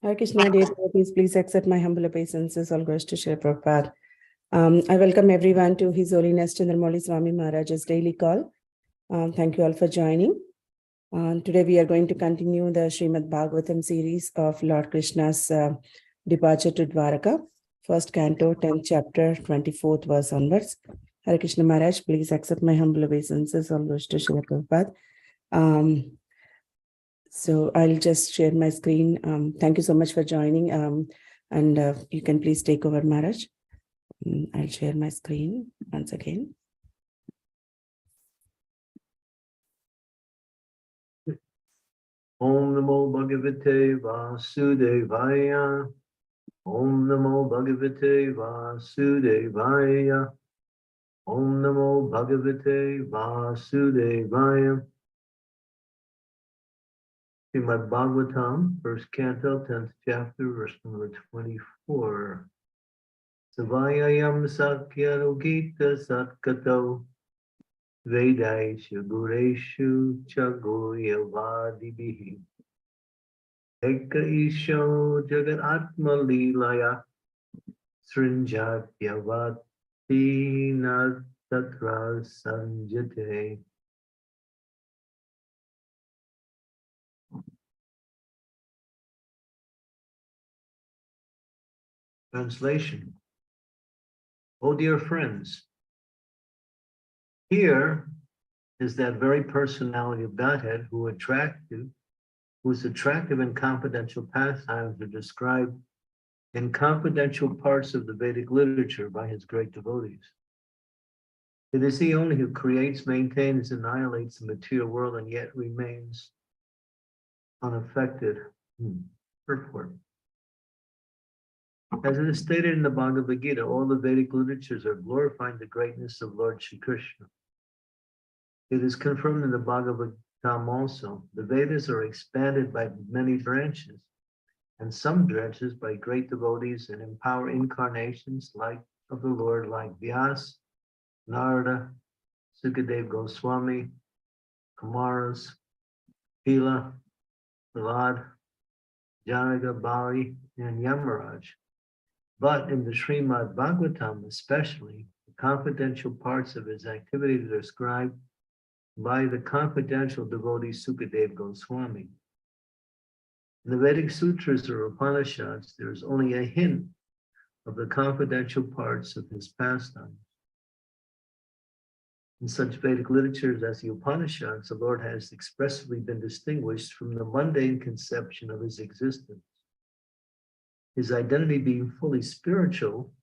Hare Krishna, dear devotees, please accept my humble obeisances. All goes to Srila Prabhupada. I welcome everyone to His Holiness Candramauli Swami Maharaj's daily call. Thank you all for joining. Today we are going to continue the Srimad Bhagavatam series of Lord Krishna's departure to Dwaraka, first canto, 10th chapter, 24th verse onwards. Hare Krishna Maharaj, please accept my humble obeisances. All goes to Srila Prabhupada. So I'll just share my screen. Thank you so much for joining. And you can please take over, Maharaj. I'll share my screen once again. Om Namo Bhagavate Vasudevaya. Om Namo Bhagavate Vasudevaya. Om Namo Bhagavate Vasudevaya. Srimad Bhagavatam, first canto, 10th chapter, verse number 24. Savayayam Sakyarugita Satkato Vedaishu Gureshu Chagoyavadibihi Eka Isho Jagat Atma Lilaya Srinjatyavati Natatra Sanjate. Translation. Oh dear friends, here is that very personality of Godhead whose attractive and confidential pastimes are described in confidential parts of the Vedic literature by his great devotees. It is he only who creates, maintains, annihilates the material world and yet remains unaffected. Purport. As it is stated in the Bhagavad Gita, all the Vedic literatures are glorifying the greatness of Lord Shri Krishna. It is confirmed in the Bhagavatam also. The Vedas are expanded by many branches, and some branches by great devotees and empower incarnations like of the Lord, like Vyas, Narada, Sukadeva Goswami, Kumaras, Pila, Prahlad, Janaka, Bali, and Yamaraj. But in the Srimad Bhagavatam especially, the confidential parts of his activities are described by the confidential devotee Sukadeva Goswami. In the Vedic sutras or Upanishads, there is only a hint of the confidential parts of his pastimes. In such Vedic literatures as the Upanishads, the Lord has expressly been distinguished from the mundane conception of his existence. His identity being fully spiritual,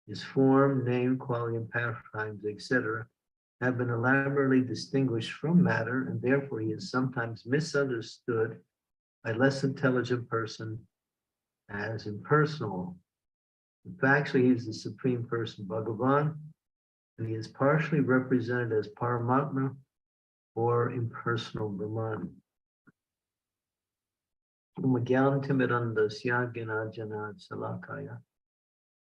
his form, name, quality, and pastimes, etc., have been elaborately distinguished from matter, and therefore he is sometimes misunderstood by less intelligent person as impersonal. In fact, actually, he is the Supreme Person, Bhagavan, and he is partially represented as Paramatma or impersonal Brahman. Umagyantimirandasya Gyanajana Salakaya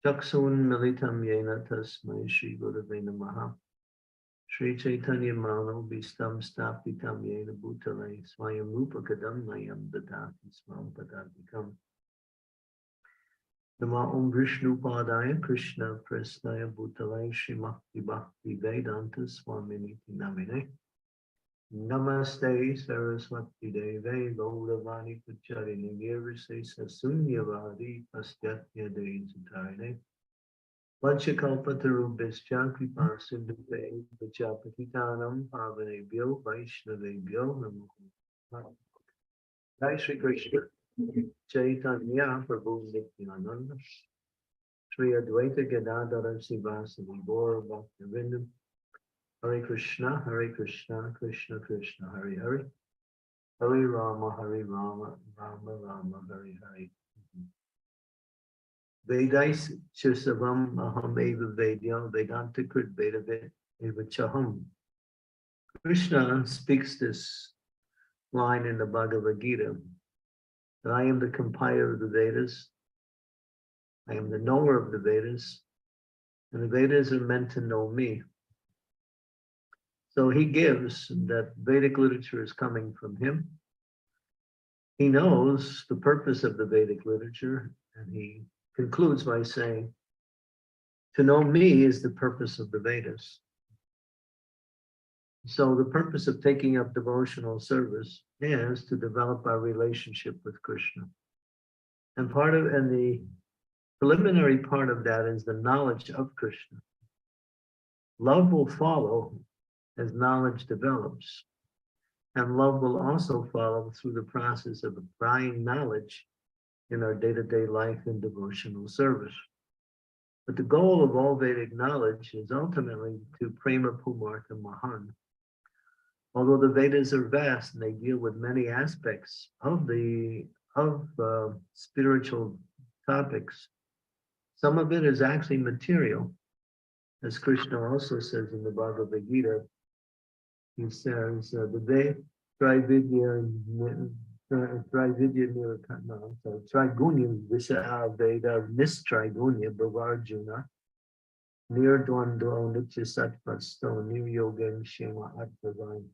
Chaksun Militam Yena Tasmai Shri Gurave Namaha Shri Chaitanya Mano Bistam Stapitam Yena Bhutale Swayam Rupakadam Nayam Dadati Swam Padadikam Nama Om Vishnu Padaya Krishna Presnaya Bhutale Shri Bhakti Vedanta Swamini Namine Namaste Saraswati Deve Gauravani Pucharini Nirvise Sasunyavadi Pastyatya Dejitarine Vanchakalpatarubhischa Kripa Sindhuve Vachapatitanam Pavanebhyo Vaishnavebhyo Namo. Jai Shri Krishna Chaitanya Prabhu Nityananda Shri Advaita Gadadhara Sivasadi Gaura Bhaktivinoda Hare Krishna, Krishna Krishna, Hare Hare, Hare Rama, Rama Rama, Hare Hare. Vedais Chisavam Aham Eva Vedyam Vedanta Krit Vedavet Eva Chaham. Krishna speaks this line in the Bhagavad Gita, that I am the compiler of the Vedas, I am the knower of the Vedas, and the Vedas are meant to know me. So he gives that Vedic literature is coming from him, he knows the purpose of the Vedic literature, and he concludes by saying, to know me is the purpose of the Vedas. So the purpose of taking up devotional service is to develop our relationship with Krishna. And the preliminary part of that is the knowledge of Krishna. Love will follow as knowledge develops. And love will also follow through the process of applying knowledge in our day-to-day life and devotional service. But the goal of all Vedic knowledge is ultimately to prema pumartha mahan. Although the Vedas are vast and they deal with many aspects of spiritual topics, some of it is actually material. As Krishna also says in the Bhagavad Gita, he says, the Trividya Trigunya Visa Veda Nistrigunya Bhavarjuna Nirdwandwa Nitya Sattvasto Niryogan Shema Atvavan.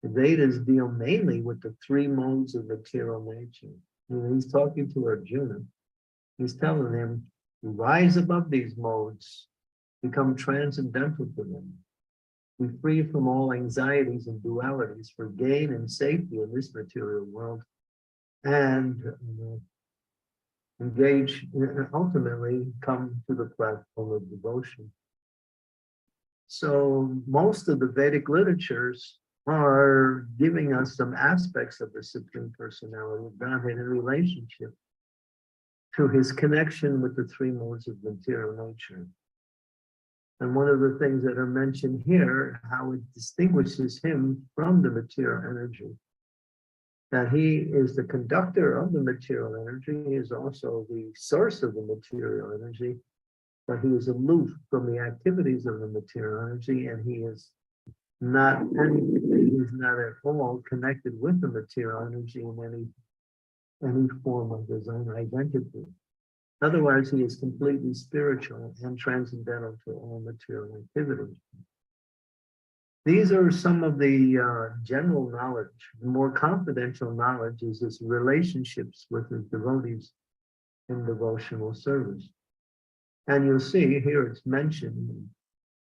The Vedas deal mainly with the three modes of material nature. He's talking to Arjuna. He's telling him to rise above these modes, become transcendental to them, be free from all anxieties and dualities for gain and safety in this material world, and engage, ultimately come to the platform of devotion. So most of the Vedic literatures are giving us some aspects of the Supreme Personality of Godhead in relationship to his connection with the three modes of material nature. And one of the things that are mentioned here, how it distinguishes him from the material energy, that he is the conductor of the material energy, he is also the source of the material energy, but he is aloof from the activities of the material energy, and he is not at all connected with the material energy in any form of his own identity. Otherwise, he is completely spiritual and transcendental to all material activities. These are some of the general knowledge. The more confidential knowledge is his relationships with his devotees in devotional service. And you'll see here it's mentioned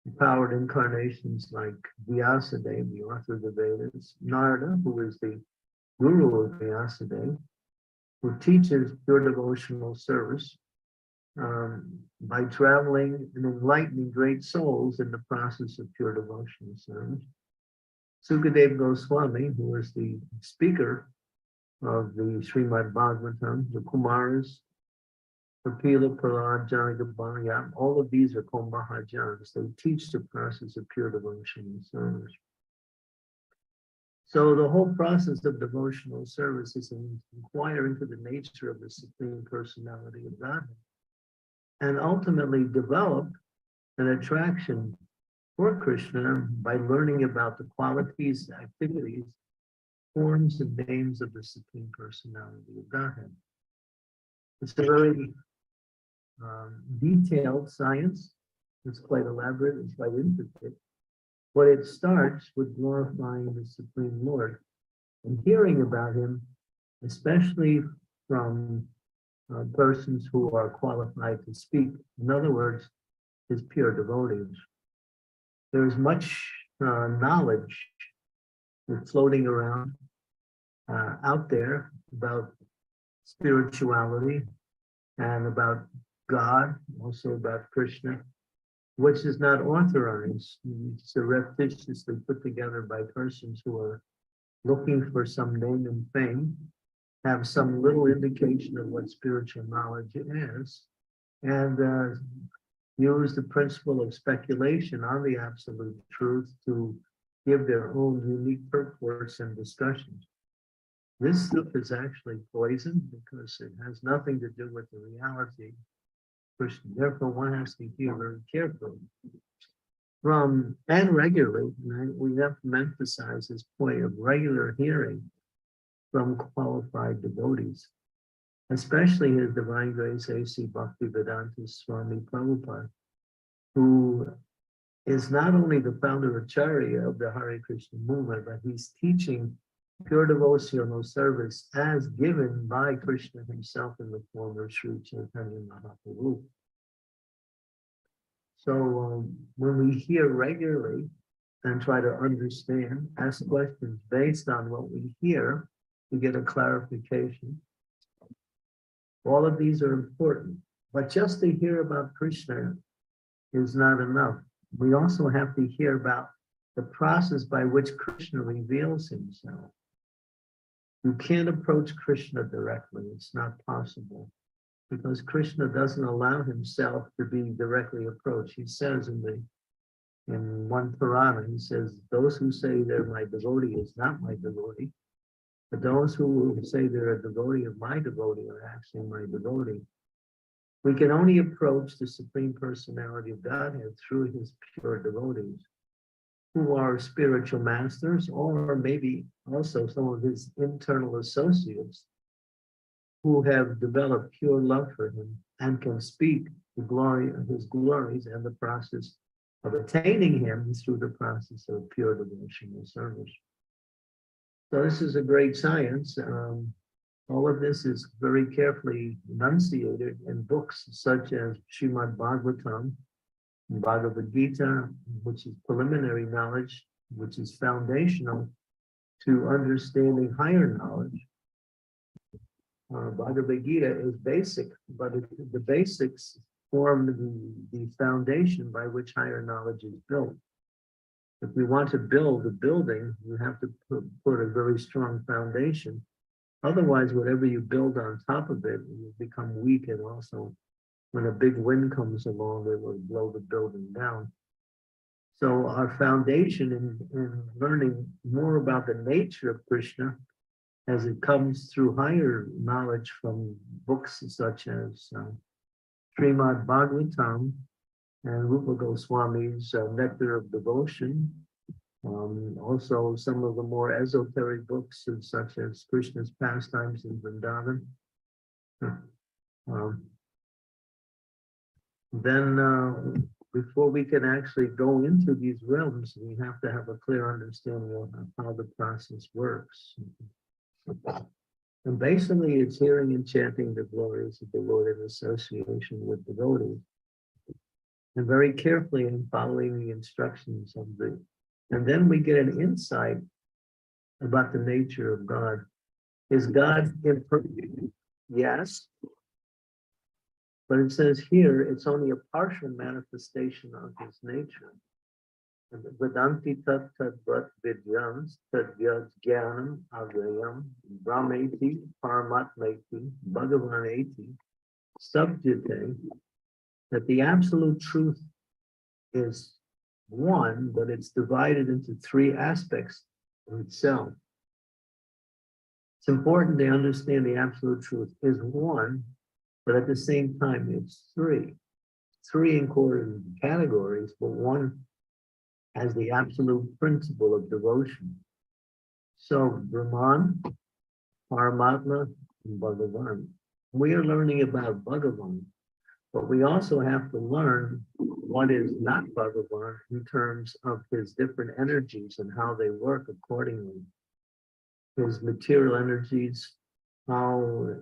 empowered incarnations like Vyasadeva, the author of the Vedas, Narada, who is the guru of Vyasadeva, who teaches pure devotional service by traveling and enlightening great souls in the process of pure devotional service. Sukadeva Goswami, who is the speaker of the Srimad Bhagavatam, the Kumaras, Kapila, Prahlad, Janaka, all of these are called Mahajans. They teach the process of pure devotional service. So the whole process of devotional service is inquire into the nature of the Supreme Personality of Godhead, and ultimately develop an attraction for Krishna by learning about the qualities, activities, forms, and names of the Supreme Personality of Godhead. It's a very detailed science. It's quite elaborate, it's quite intricate. But it starts with glorifying the Supreme Lord and hearing about him, especially from persons who are qualified to speak. In other words, his pure devotees. There's much knowledge floating around out there about spirituality and about God, also about Krishna, which is not authorized. It's surreptitiously put together by persons who are looking for some name and fame, have some little indication of what spiritual knowledge is, and use the principle of speculation on the absolute truth to give their own unique purports and discussions. This stuff is actually poison because it has nothing to do with the reality. Therefore, one has to hear very carefully and regularly. And we have to emphasize this point of regular hearing from qualified devotees, especially His Divine Grace A.C. Bhaktivedanta Swami Prabhupada, who is not only the founder Acharya of the Hare Krishna movement, but he's teaching pure devotional service as given by Krishna himself in the form of Sri Chaitanya Mahaprabhu. So when we hear regularly and try to understand, ask questions based on what we hear, we get a clarification. All of these are important, but just to hear about Krishna is not enough. We also have to hear about the process by which Krishna reveals himself. You can't approach Krishna directly. It's not possible because Krishna doesn't allow himself to be directly approached. He says in one Purana, he says, those who say they're my devotee is not my devotee, but those who say they're a devotee of my devotee are actually my devotee. We can only approach the Supreme Personality of Godhead through his pure devotees, who are spiritual masters, or maybe also some of his internal associates who have developed pure love for him and can speak the glory of his glories and the process of attaining him through the process of pure devotional service. So this is a great science. All of this is very carefully enunciated in books such as Srimad Bhagavatam, Bhagavad Gita, which is preliminary knowledge, which is foundational to understanding higher knowledge. Bhagavad Gita is basic, but the basics form the foundation by which higher knowledge is built. If we want to build a building, you have to put a very strong foundation. Otherwise, whatever you build on top of it will become weak, and also when a big wind comes along, it will blow the building down. So our foundation in learning more about the nature of Krishna as it comes through higher knowledge from books such as Srimad Bhagavatam and Rupa Goswami's Nectar of Devotion. Also some of the more esoteric books such as Krishna's Pastimes in Vrindavan. Then before we can actually go into these realms, we have to have a clear understanding of how the process works. And basically it's hearing and chanting the glories of the Lord in association with devotees. And very carefully in following the instructions of and then we get an insight about the nature of God. Is God imperfect? Yes. But it says here, it's only a partial manifestation of his nature. Vedanti tat tat vat vidyams tat vyas jnanam avyayam brahmeti paramatmeti bhagavaneti subjite, that the absolute truth is one, but it's divided into three aspects of itself. It's important to understand the absolute truth is one, but at the same time, it's three. Three in categories, but one as the absolute principle of devotion. So Brahman, Paramatma, and Bhagavan. We are learning about Bhagavan, but we also have to learn what is not Bhagavan in terms of his different energies and how they work accordingly. His material energies, how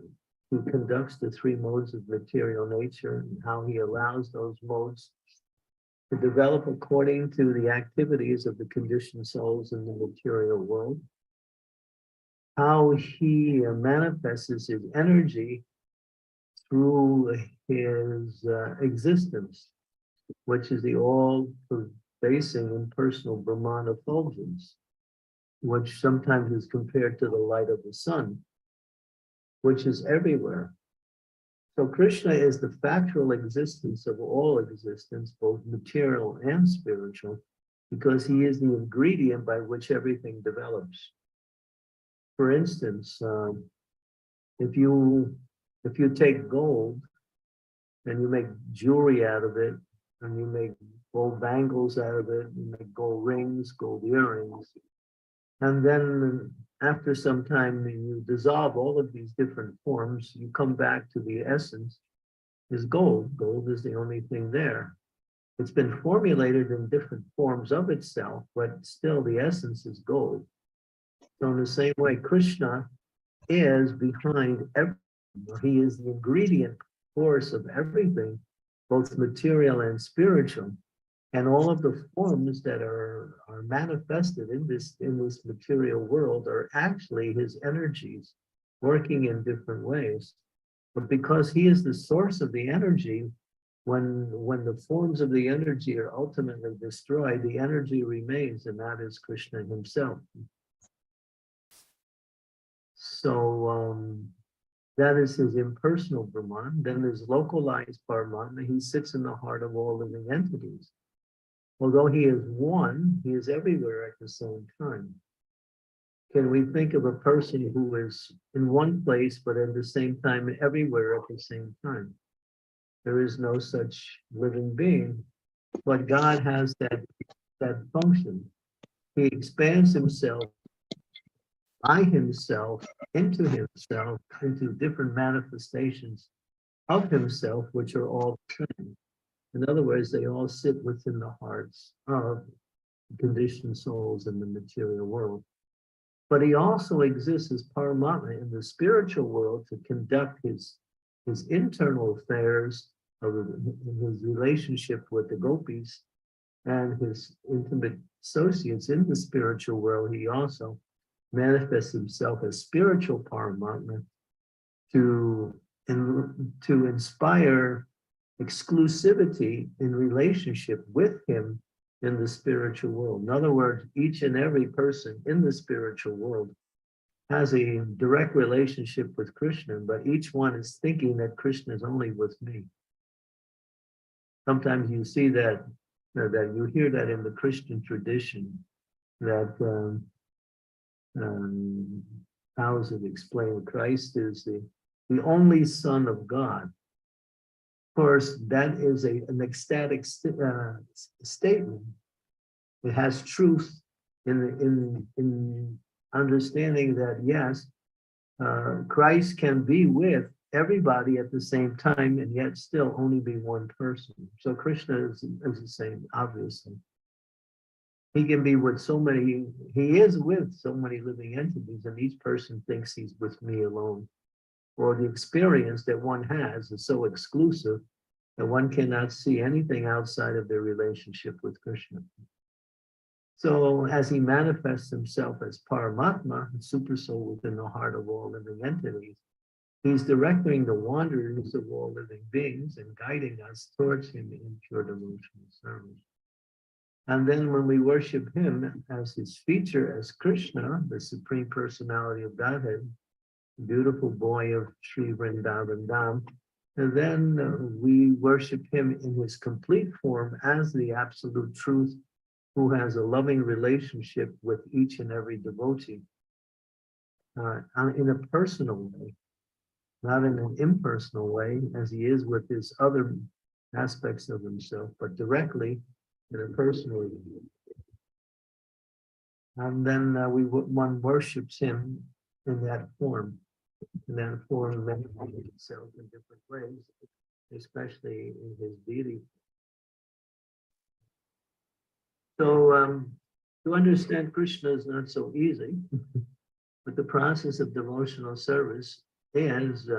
he conducts the three modes of material nature, and how he allows those modes to develop according to the activities of the conditioned souls in the material world. How he manifests his energy through his existence, which is the all-pervasive impersonal Brahman effulgence, which sometimes is compared to the light of the sun, which is everywhere. So Krishna is the factual existence of all existence, both material and spiritual, because he is the ingredient by which everything develops. For instance, if you take gold and you make jewelry out of it, and you make gold bangles out of it, you make gold rings, gold earrings, and then after some time you dissolve all of these different forms, you come back to the essence is gold. Gold is the only thing there. It's been formulated in different forms of itself, but still the essence is gold. So in the same way, Krishna is behind everything. He is the ingredient force of everything, both material and spiritual. And all of the forms that are manifested in this material world are actually his energies working in different ways. But because he is the source of the energy, when the forms of the energy are ultimately destroyed, the energy remains, and that is Krishna himself. So that is his impersonal Brahman. Then there's localized Paramatma. He sits in the heart of all living entities. Although he is one, he is everywhere at the same time. Can we think of a person who is in one place, but at the same time everywhere at the same time? There is no such living being, but God has that function. He expands himself by himself, into different manifestations of himself, which are all the same. In other words, they all sit within the hearts of conditioned souls in the material world. But he also exists as Paramatma in the spiritual world to conduct his internal affairs of his relationship with the gopis and his intimate associates in the spiritual world. He also manifests himself as spiritual Paramatma to inspire exclusivity in relationship with him in the spiritual world. In other words, each and every person in the spiritual world has a direct relationship with Krishna, but each one is thinking that Krishna is only with me. Sometimes you see that you hear that in the Christian tradition, that how is it explained? Christ is the only Son of God. Of course, that is an ecstatic statement. It has truth in understanding that, yes, Christ can be with everybody at the same time and yet still only be one person. So Krishna is the same, obviously. He can be with he is with so many living entities, and each person thinks he's with me alone. Or the experience that one has is so exclusive that one cannot see anything outside of their relationship with Krishna. So as he manifests himself as Paramatma, the super soul within the heart of all living entities, he's directing the wanderings of all living beings and guiding us towards him in pure devotional service. And then when we worship him as his feature, as Krishna, the Supreme Personality of Godhead, beautiful boy of Sri Vrindavan Dham, and then we worship him in his complete form as the absolute truth, who has a loving relationship with each and every devotee in a personal way, not in an impersonal way, as he is with his other aspects of himself, but directly in a personal way. And then one worships him in that form. And that form manifests itself in different ways, especially in his deity. So to understand Krishna is not so easy, but the process of devotional service is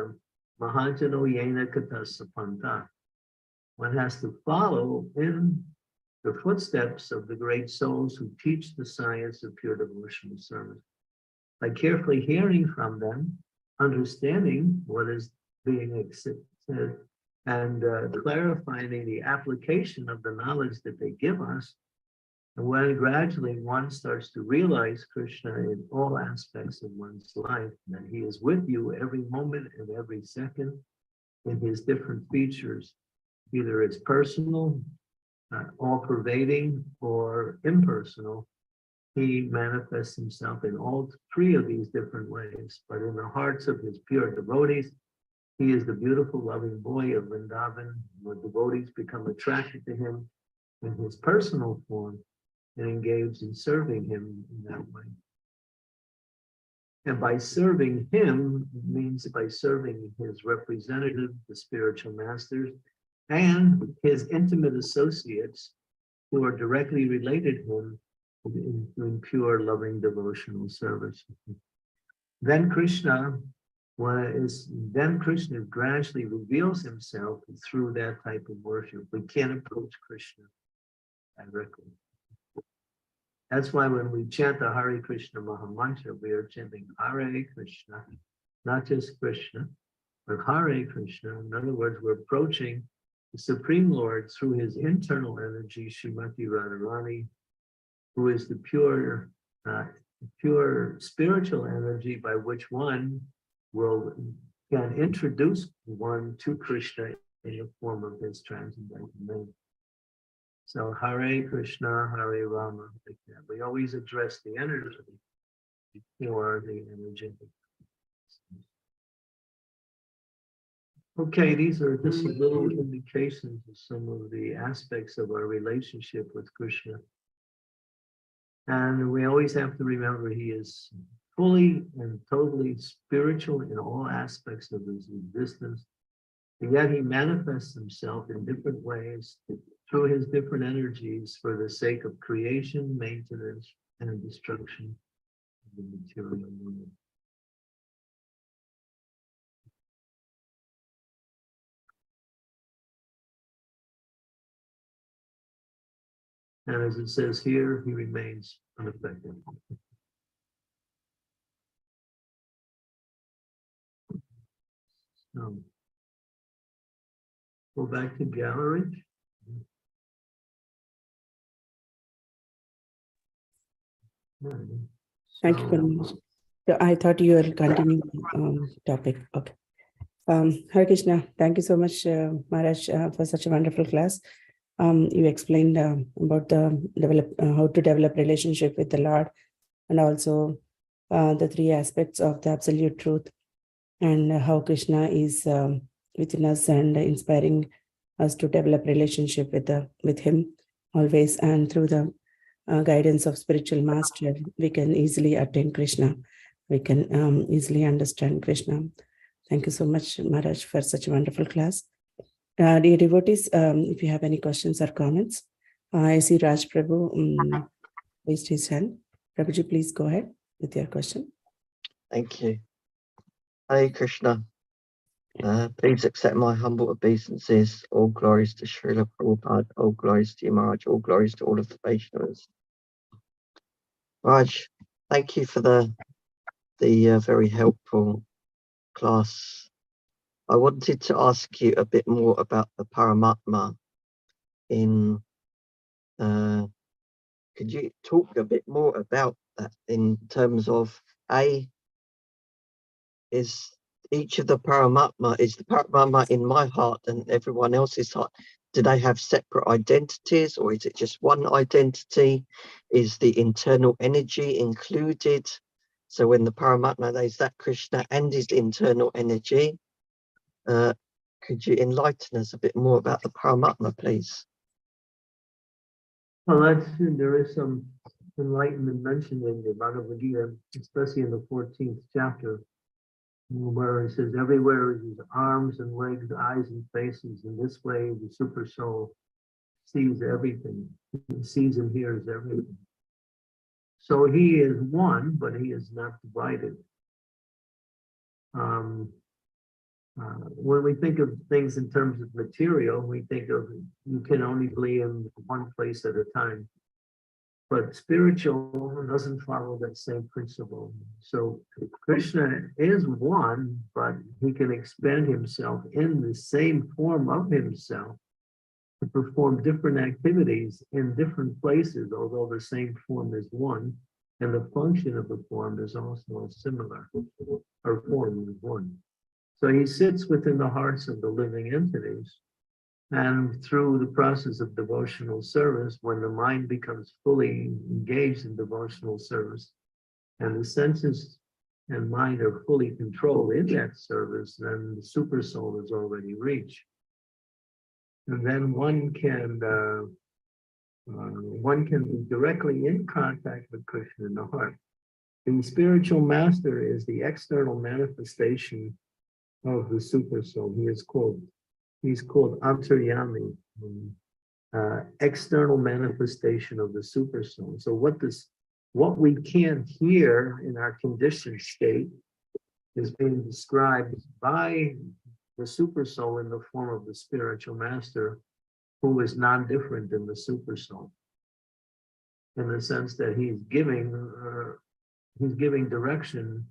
Mahajano Yena Katasapanta. One has to follow in the footsteps of the great souls who teach the science of pure devotional service. By carefully hearing from them, understanding what is being said, and clarifying the application of the knowledge that they give us, and when gradually one starts to realize Krishna in all aspects of one's life, that he is with you every moment and every second in his different features, either it's personal, all-pervading, or impersonal. He manifests himself in all three of these different ways, but in the hearts of his pure devotees, he is the beautiful, loving boy of Vrindavan. When devotees become attracted to him in his personal form and engage in serving him in that way. And by serving him means by serving his representative, the spiritual masters, and his intimate associates who are directly related to him in pure, loving, devotional service. Then Krishna gradually reveals himself through that type of worship. We can't approach Krishna directly. That's why when we chant the Hare Krishna Maha Mantra, we are chanting Hare Krishna, not just Krishna, but Hare Krishna. In other words, we're approaching the Supreme Lord through his internal energy, Srimati Radharani, who is the pure spiritual energy by which one can introduce one to Krishna in the form of his transcendental name. So Hare Krishna, Hare Rama, like that. We always address the energy before the energetic. Okay, these are just little indications of some of the aspects of our relationship with Krishna. And we always have to remember he is fully and totally spiritual in all aspects of his existence. And yet he manifests himself in different ways through his different energies for the sake of creation, maintenance, and destruction of the material world. And as it says here, he remains unaffected. Go back to gallery. Thank you very much. So I thought you were continuing topic. Okay. Hare Krishna, thank you so much, Maharaj, for such a wonderful class. You explained about how to develop relationship with the Lord, and also the three aspects of the absolute truth, and how Krishna is within us and inspiring us to develop relationship with him always, and through the guidance of spiritual master, we can easily attain Krishna. We can easily understand Krishna. Thank you so much, Maharaj, for such a wonderful class. Dear devotees, if you have any questions or comments, I see Raj Prabhu raised his hand. Prabhuji, please go ahead with your question. Thank you. Hare Krishna. Please accept my humble obeisances. All glories to Srila Prabhupada. All glories to you, Maharaj. All glories to all of the Vaishnavas. Maharaj, thank you for the very helpful class. I wanted to ask you a bit more about the Paramatma. Could you talk a bit more about that in terms of is each of the Paramatma, is the Paramatma in my heart and everyone else's heart, do they have separate identities, or is it just one identity? Is the internal energy included? So when the Paramatma, there's that Krishna and his internal energy. Could you enlighten us a bit more about the Paramatma, please? Well, there is some enlightenment mentioned in the Bhagavad Gita, especially in the 14th chapter, where it says, everywhere is his arms and legs, eyes and faces. In this way, the super soul sees everything. He sees and hears everything. So he is one, but he is not divided. When we think of things in terms of material, we think of you can only be in one place at a time. But spiritual doesn't follow that same principle. So Krishna is one, but he can expand himself in the same form of himself to perform different activities in different places, although the same form is one, and the function of the form is also similar, or form is one. So he sits within the hearts of the living entities. And through the process of devotional service, when the mind becomes fully engaged in devotional service, and the senses and mind are fully controlled in that service, then the super soul is already reached. And then one can be directly in contact with Krishna in the heart. And the spiritual master is the external manifestation of the super soul. He's called Antaryami. external manifestation of the super soul. So what we can't hear in our conditioned state is being described by the super soul in the form of the spiritual master, who is non-different than the super soul, in the sense that he's giving direction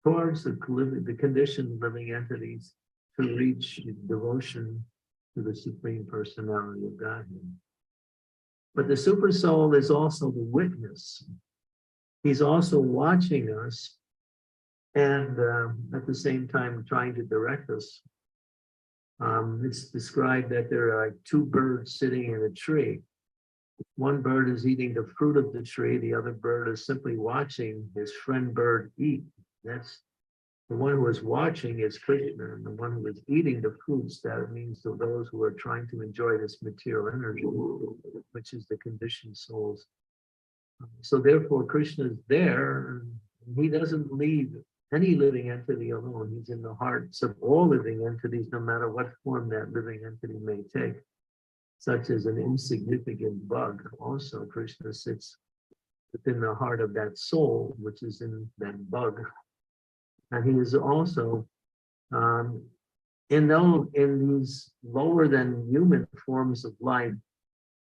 towards the conditioned living entities to reach devotion to the Supreme Personality of Godhead. But the super soul is also the witness. He's also watching us and at the same time trying to direct us. It's described that there are two birds sitting in a tree. One bird is eating the fruit of the tree. The other bird is simply watching his friend bird eat. That's the one who is watching is Krishna, and the one who is eating the fruits, that means to those who are trying to enjoy this material energy, which is the conditioned souls. So therefore, Krishna is there, and he doesn't leave any living entity alone. He's in the hearts of all living entities, no matter what form that living entity may take, such as an insignificant bug. Also, Krishna sits within the heart of that soul, which is in that bug. And he is also in these lower than human forms of life,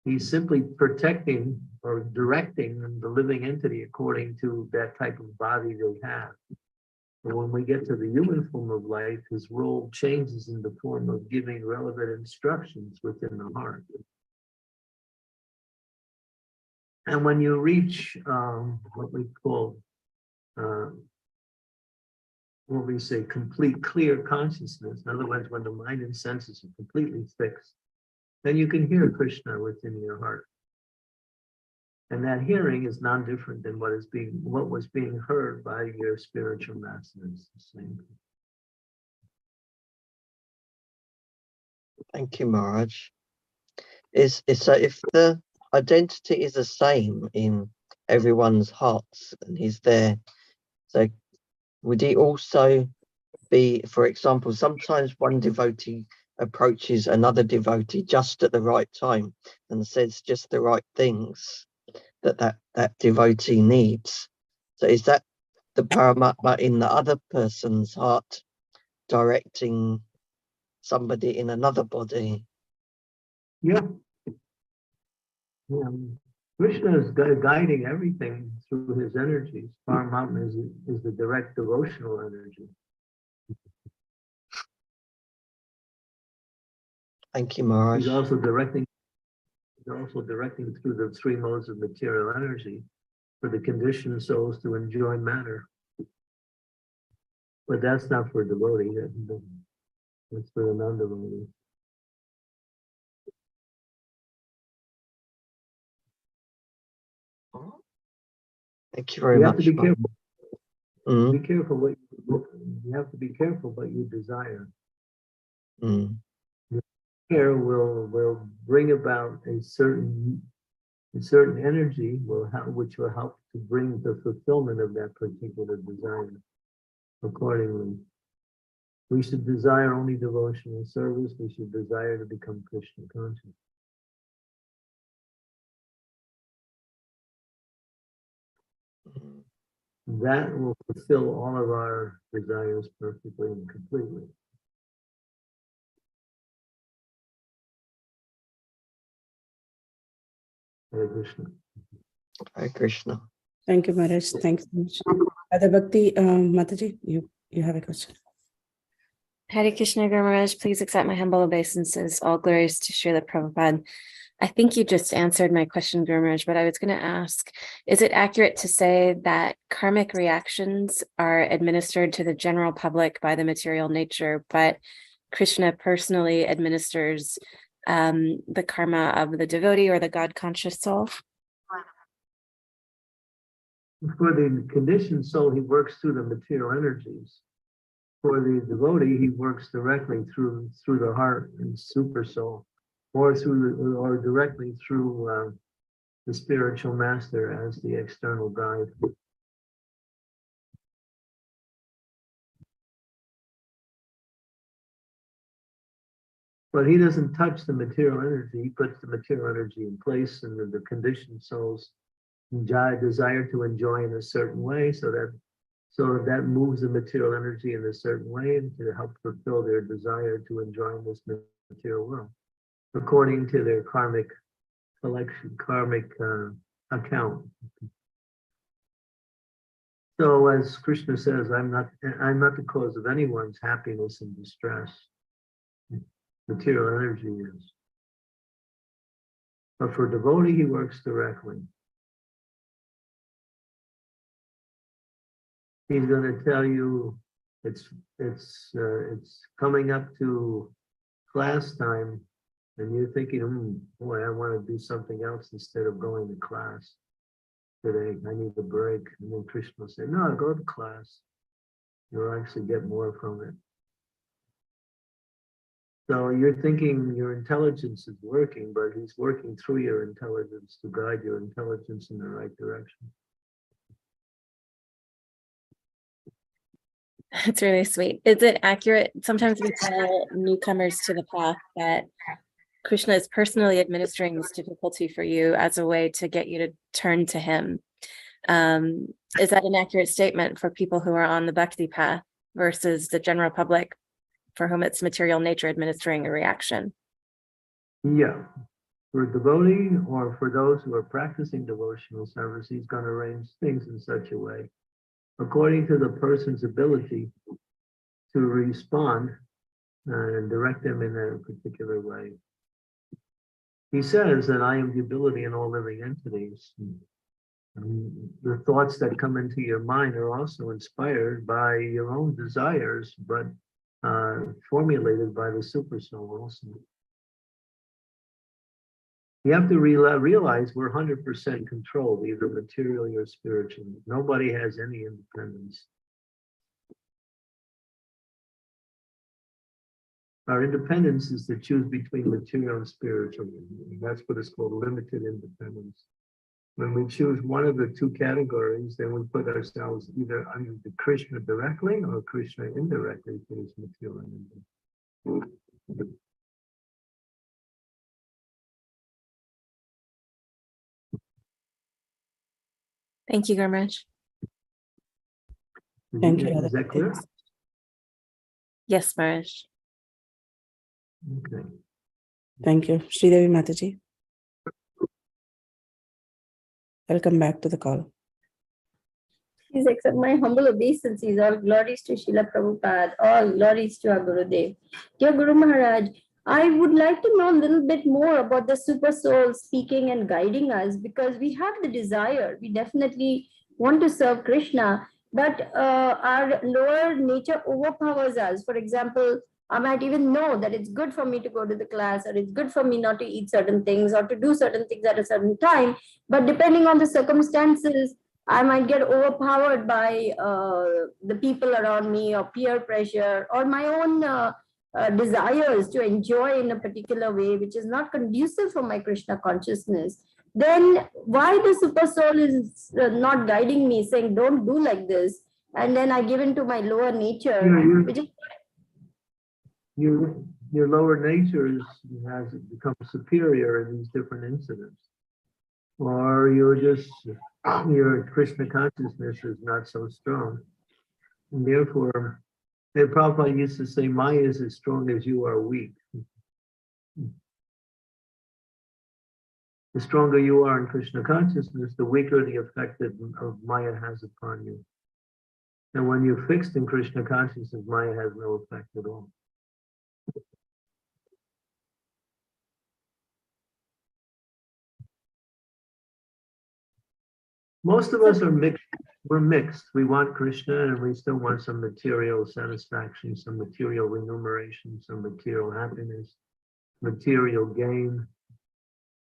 he's simply protecting or directing the living entity according to that type of body they have. But when we get to the human form of life, his role changes in the form of giving relevant instructions within the heart. And when you reach what we call what we say complete clear consciousness, in other words, when the mind and senses are completely fixed, then you can hear Krishna within your heart. And that hearing is non-different than what was being heard by your spiritual masters. Thank you, Maharaj. So if the identity is the same in everyone's hearts and he's there, so would he also be, for example, sometimes one devotee approaches another devotee just at the right time and says just the right things that devotee needs. So is that the Paramatma in the other person's heart directing somebody in another body? Yeah. Krishna is guiding everything through his energies. Paramatma is the direct devotional energy. Thank you, Maharaj. He's also directing through the three modes of material energy for the conditioned souls to enjoy matter. But that's not for devotee, that's for the non-devotee. Thank you very You much. have to be careful. Mm. Be careful what you have to be careful what you desire. Mm. Here will bring about a certain energy which will help to bring the fulfillment of that particular desire. Accordingly, we should desire only devotional service. We should desire to become Krishna conscious. That will fulfill all of our desires perfectly and completely. Hare Krishna. Hare Krishna. Thank you, Maharaj. Thanks so much. Other Bhakti, Mataji, you have a question. Hare Krishna, Guru Maharaj, please accept my humble obeisances. All glories to Srila Prabhupada. I think you just answered my question, Guru Maharaj, but I was going to ask, is it accurate to say that karmic reactions are administered to the general public by the material nature, but Krishna personally administers the karma of the devotee or the God-conscious soul? For the conditioned soul, he works through the material energies. For the devotee, he works directly through the heart and super soul, or directly through the spiritual master as the external guide. But he doesn't touch the material energy. He puts the material energy in place, and the conditioned souls desire to enjoy in a certain way, so that moves the material energy in a certain way and to help fulfill their desire to enjoy in this material world, according to their karmic account. So as Krishna says, I'm not the cause of anyone's happiness and distress. Material energy is. But for devotee, he works directly. He's going to tell you it's coming up to class time, and you're thinking, boy, I want to do something else instead of going to class today. I need a break. And then Krishna will say, no, go to class. You'll actually get more from it. So you're thinking your intelligence is working, but he's working through your intelligence to guide your intelligence in the right direction. It's really sweet. Is it accurate? Sometimes we tell newcomers to the path that Krishna is personally administering this difficulty for you as a way to get you to turn to him. Is that an accurate statement for people who are on the bhakti path versus the general public for whom it's material nature administering a reaction? Yeah. For devotee or for those who are practicing devotional service, he's going to arrange things in such a way, according to the person's ability to respond and direct them in a particular way. He says that I am the ability in all living entities. And the thoughts that come into your mind are also inspired by your own desires, but formulated by the super soul also. You have to realize we're 100% controlled, either materially or spiritually. Nobody has any independence. Our independence is to choose between material and spiritual. That's what is called limited independence. When we choose one of the two categories, then we put ourselves either under the Krishna directly or Krishna indirectly to his material energy. Thank you, Maharaj. Thank you. Is that clear? Yes, Maharaj. Okay. Thank you. Sridevi Mataji. Welcome back to the call. Please accept my humble obeisances. All glories to Srila Prabhupada. All glories to our Gurudev. Dear Guru Maharaj, I would like to know a little bit more about the super soul speaking and guiding us, because we have the desire. We definitely want to serve Krishna, but our lower nature overpowers us. For example, I might even know that it's good for me to go to the class, or it's good for me not to eat certain things or to do certain things at a certain time. But depending on the circumstances, I might get overpowered by the people around me, or peer pressure, or my own desires to enjoy in a particular way, which is not conducive for my Krishna consciousness. Then why the super soul is not guiding me, saying, don't do like this? And then I give in to my lower nature, which is your lower nature has become superior in these different incidents, or your Krishna consciousness is not so strong, and therefore, the Prabhupada used to say, Maya is as strong as you are weak. The stronger you are in Krishna consciousness, the weaker the effect that of Maya has upon you. And when you're fixed in Krishna consciousness, Maya has no effect at all. Most of us are mixed. We're mixed. We want Krishna and we still want some material satisfaction, some material remuneration, some material happiness, material gain.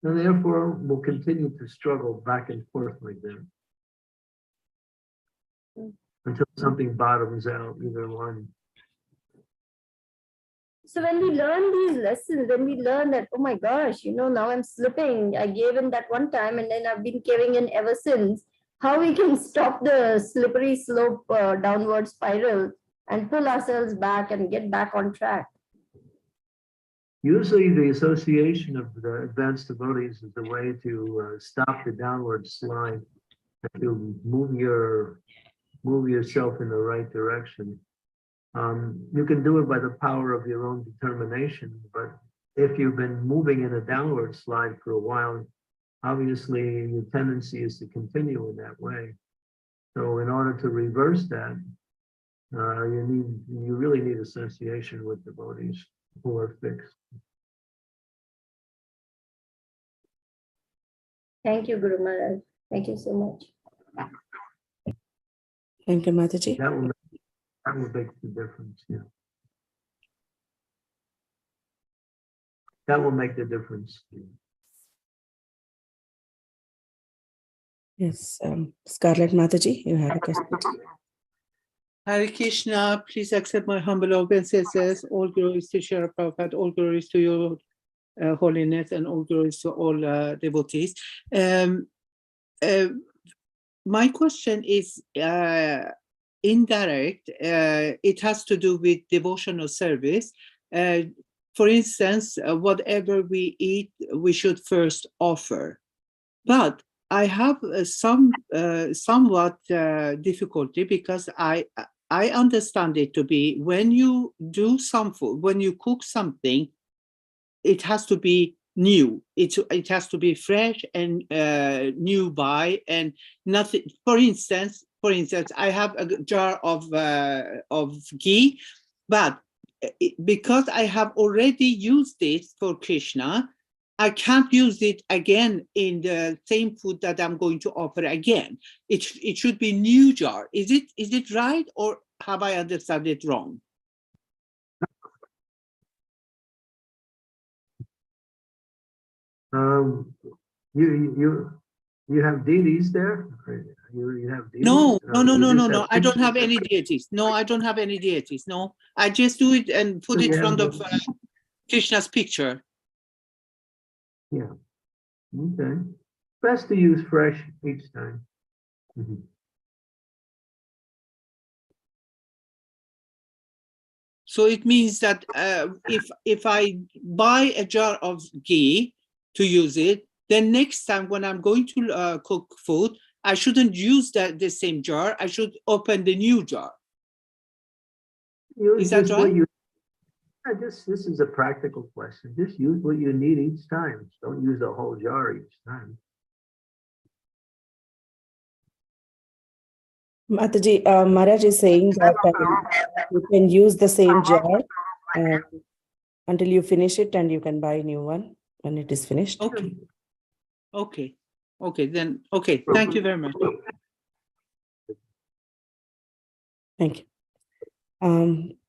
And therefore, we'll continue to struggle back and forth like that until something bottoms out, either one. So when we learn these lessons, then we learn that, oh my gosh, now I'm slipping. I gave in that one time and then I've been giving in ever since. How we can stop the slippery slope downward spiral and pull ourselves back and get back on track. Usually the association of the advanced devotees is the way to stop the downward slide, to move yourself in the right direction. You can do it by the power of your own determination, but if you've been moving in a downward slide for a while, obviously your tendency is to continue in that way. So in order to reverse that, you really need association with devotees who are fixed. Thank you, Guru Maharaj. Thank you so much. Thank you, Mataji. That will make the difference. Yeah. That will make the difference. Yes, Scarlett Mataji, you have a question. Hare Krishna, please accept my humble obeisances. All glories to Srila Prabhupada, all glories to your holiness, and all glories to all devotees. My question is indirect. It has to do with devotional service. For instance, whatever we eat, we should first offer. But I have somewhat difficulty because I understand it to be when you do some food, when you cook something, it has to be new. It has to be fresh and new by and nothing. For instance, I have a jar of ghee, but because I have already used it for Krishna, I can't use it again in the same food that I'm going to offer again. It should be new jar. Is it right, or have I understood it wrong? You have deities there? You have deities? No. I don't have any deities. No, I don't have any deities. No, I just do it and put it in front of Krishna's picture. Yeah. Okay. Best to use fresh each time. Mm-hmm. So it means that if I buy a jar of ghee to use it, then next time when I'm going to cook food, I shouldn't use the same jar. I should open the new jar. Is that right? This is a practical question. Just use what you need each time. Don't use the whole jar each time. Mataji, Maharaj is saying that you can use the same jar until you finish it, and you can buy a new one when it is finished. Okay. Then, thank you very much. Thank you.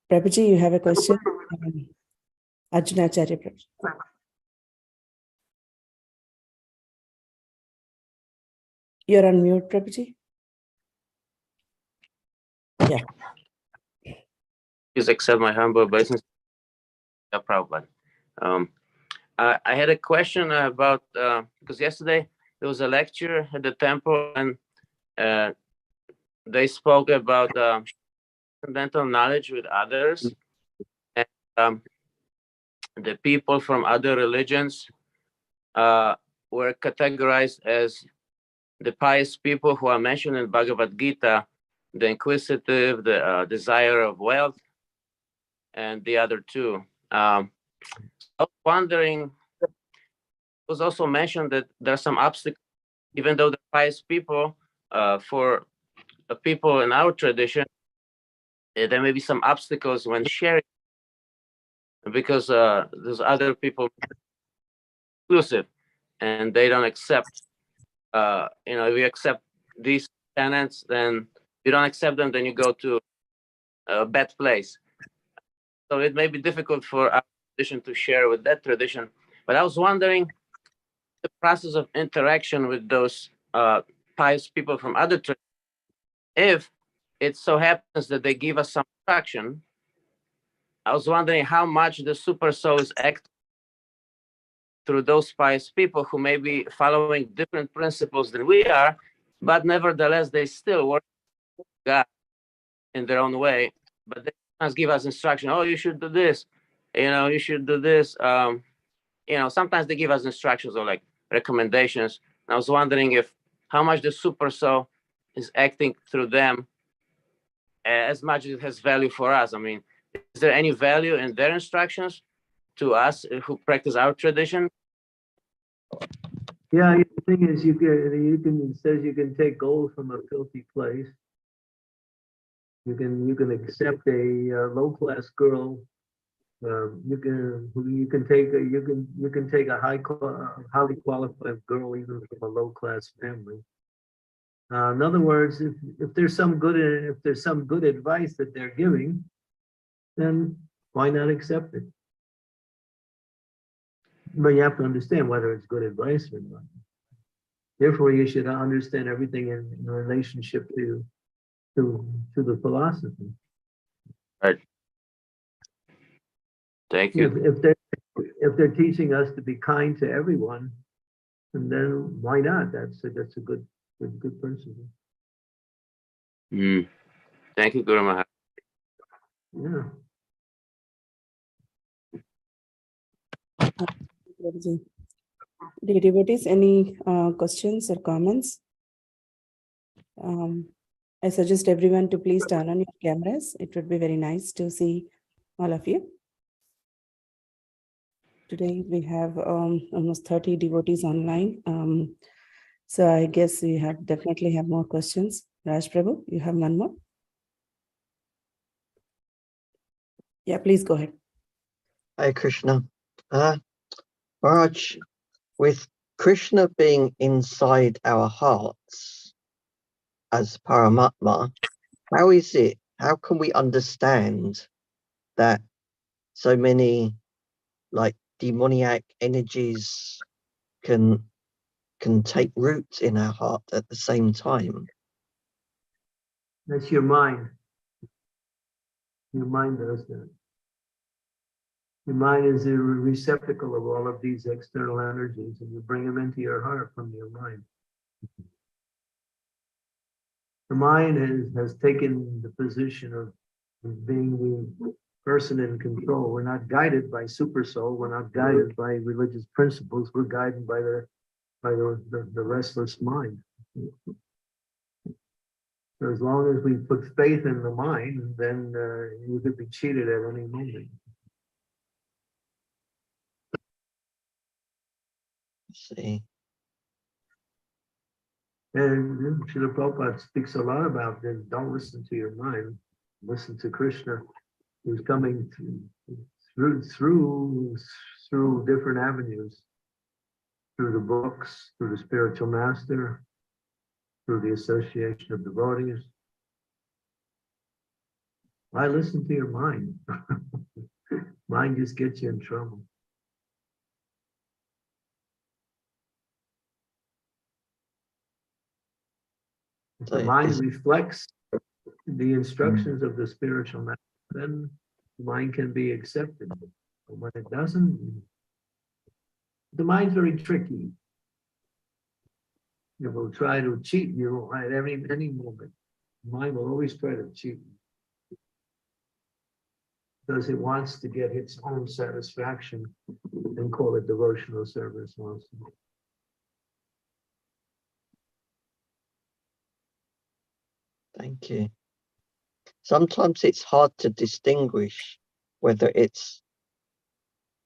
Prabhuji, you have a question? Arjunacharya Prabhuji. You're on mute, Prabhuji. Yeah. Please accept my humble obeisance. No problem. I had a question about, because yesterday there was a lecture at the temple and they spoke about transcendental knowledge with others. And the people from other religions were categorized as the pious people who are mentioned in Bhagavad Gita, the inquisitive, the desire of wealth, and the other two. I was wondering, it was also mentioned that there are some obstacles, even though the pious people, for people in our tradition, there may be some obstacles when sharing, because there's other people exclusive, and they don't accept, if you accept these tenets, then you don't accept them, then you go to a bad place. So it may be difficult for our tradition to share with that tradition. But I was wondering the process of interaction with those pious people from other traditions, if it so happens that they give us some instruction. I was wondering how much the super soul is acting through those pious people who may be following different principles than we are, but nevertheless they still work with God in their own way. But they sometimes give us instruction, oh, you should do this. you should do this. Sometimes they give us instructions or like recommendations. I was wondering if how much the super soul is acting through them as much as it has value for us. I mean, is there any value in their instructions to us who practice our tradition? Yeah, the thing is, it says you can take gold from a filthy place. You can accept a low-class girl. You can take a highly qualified girl even from a low-class family. In other words, if there's some good advice that they're giving, then why not accept it? But you have to understand whether it's good advice or not. Therefore, you should understand everything in relationship to the philosophy. Right. Thank you. If they're teaching us to be kind to everyone, and then why not? That's a good principle. Thank you, Guru Maharaj. Yeah. Dear devotees, any questions or comments? I suggest everyone to please turn on your cameras. It would be very nice to see all of you. Today we have almost 30 devotees online. So I guess we definitely have more questions. Raj Prabhu, you have one more? Yeah, please go ahead. Hare Krishna. Maharaj, with Krishna being inside our hearts as Paramatma, how can we understand that so many like demoniac energies can take root in our heart at the same time? That's your mind. Your mind does that. Your mind is a receptacle of all of these external energies, and you bring them into your heart from your mind. The mind has taken the position of being the person in control. We're not guided by super soul. We're not guided by religious principles. We're guided by the restless mind. So as long as we put faith in the mind, then you could be cheated at any moment. See. And Srila Prabhupada speaks a lot about this. Don't listen to your mind. Listen to Krishna, who's coming through different avenues, through the books, through the spiritual master, through the association of devotees. Why listen to your mind? Mind just gets you in trouble. If the mind reflects the instructions of the spiritual master, then the mind can be accepted. But when it doesn't, the mind's very tricky. It will try to cheat you at any moment. The mind will always try to cheat you because it wants to get its own satisfaction and call it devotional service also. Thank you. Sometimes it's hard to distinguish whether it's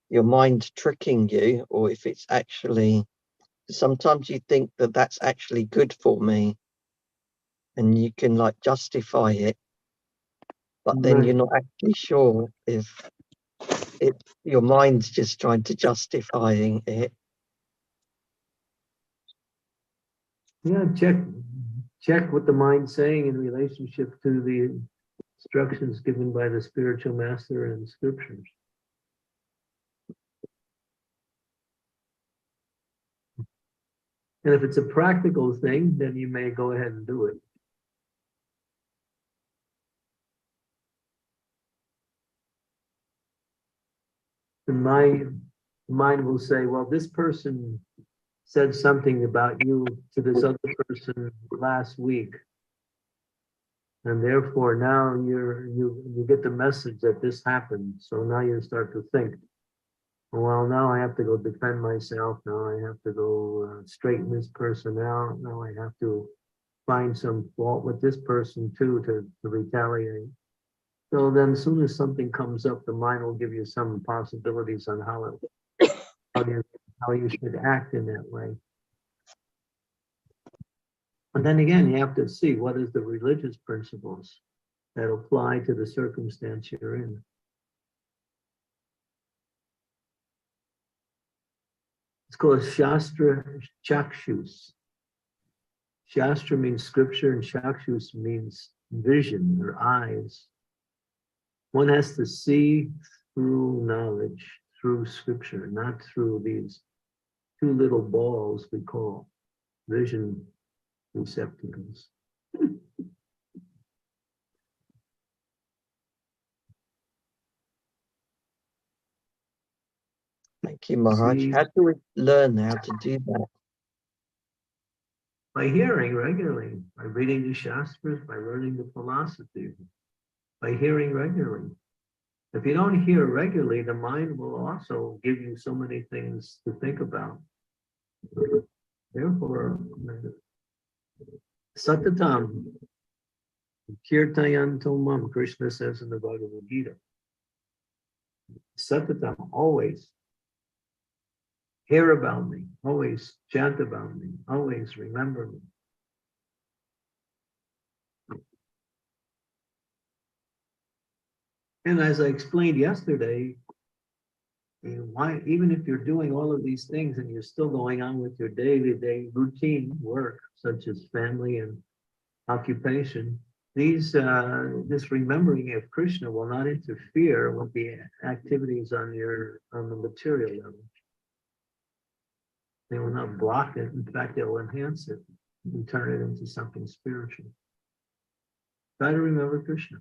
your mind tricking you or if it's actually, sometimes you think that that's actually good for me and you can like justify it, but then you're not actually sure if your mind's just trying to justifying it. Yeah, check what the mind's saying in relationship to the instructions given by the spiritual master in scriptures. And if it's a practical thing, then you may go ahead and do it. The mind will say, well, this person said something about you to this other person last week. And therefore now you get the message that this happened. So now you start to think, well, now I have to go defend myself. Now I have to go straighten this person out. Now I have to find some fault with this person too to retaliate. So then as soon as something comes up, the mind will give you some possibilities on how you should act in that way. And then again, you have to see what is the religious principles that apply to the circumstance you're in. It's called Shastra Chakshus. Shastra means scripture and Chakshus means vision or eyes. One has to see through knowledge, through scripture, not through these two little balls we call vision receptacles. Thank you, Maharaj. See, How do we learn how to do that? by hearing regularly, by reading the Shastras, by learning the philosophy, by hearing regularly. If you don't hear regularly, the mind will also give you so many things to think about. Therefore, Satatam, Kirtayantomam, Krishna says in the Bhagavad Gita. Satatam, always hear about me, always chant about me, always remember me. And as I explained yesterday, why, even if you're doing all of these things and you're still going on with your day-to-day routine work, such as family and occupation, this remembering of Krishna will not interfere with the activities on the material level. They will not block it. In fact, they will enhance it and turn it into something spiritual. Try to remember Krishna.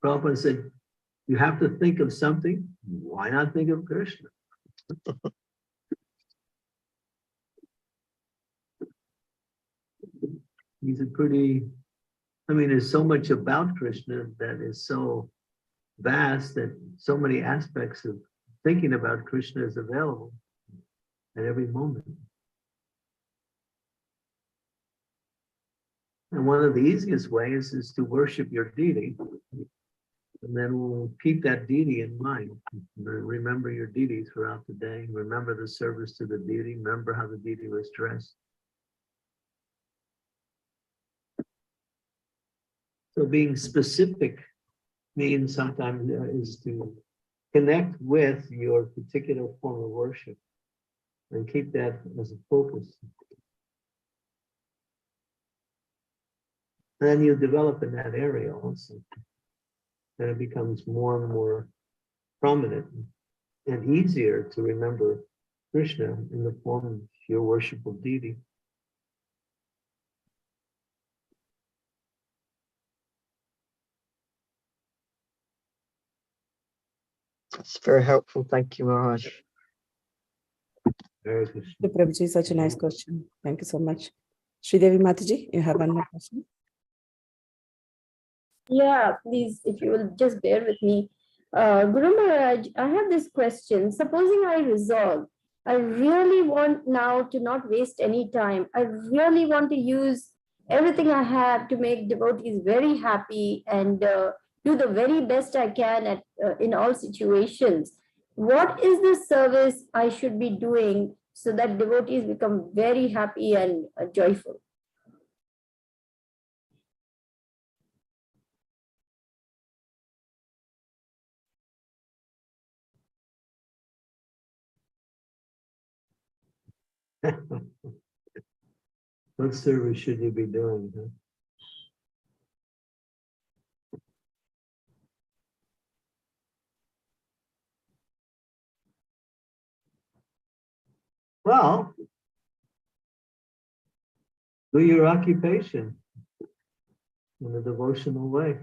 Prabhupada said, you have to think of something. Why not think of Krishna? He's a pretty, there's so much about Krishna that is so vast that so many aspects of thinking about Krishna is available at every moment. And one of the easiest ways is to worship your deity. And then we'll keep that deity in mind. Remember your deity throughout the day. Remember the service to the deity. Remember how the deity was dressed. So being specific means sometimes is to connect with your particular form of worship and keep that as a focus. And then you develop in that area also. And it becomes more and more prominent and easier to remember Krishna in the form of your worshipful deity. That's very helpful. Thank you, Maharaj. Hare Krishna. Prabhuji, such a nice question. Thank you so much. Sridevi Mataji, you have one more question? Yeah, please, if you will just bear with me. Guru Maharaj, I have this question. Supposing I resolve, I really want now to not waste any time. I really want to use everything I have to make devotees very happy and do the very best I can at in all situations. What is the service I should be doing so that devotees become very happy and joyful? What service should you be doing? Huh? Well, do your occupation in a devotional way.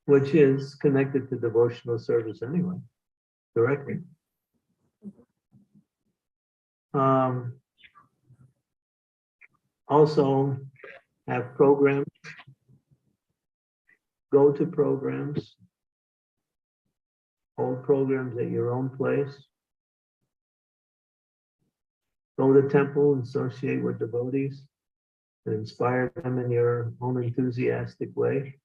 Which is connected to devotional service anyway, directly. Also have programs, go to programs, hold programs at your own place. Go to temple and associate with devotees and inspire them in your own enthusiastic way.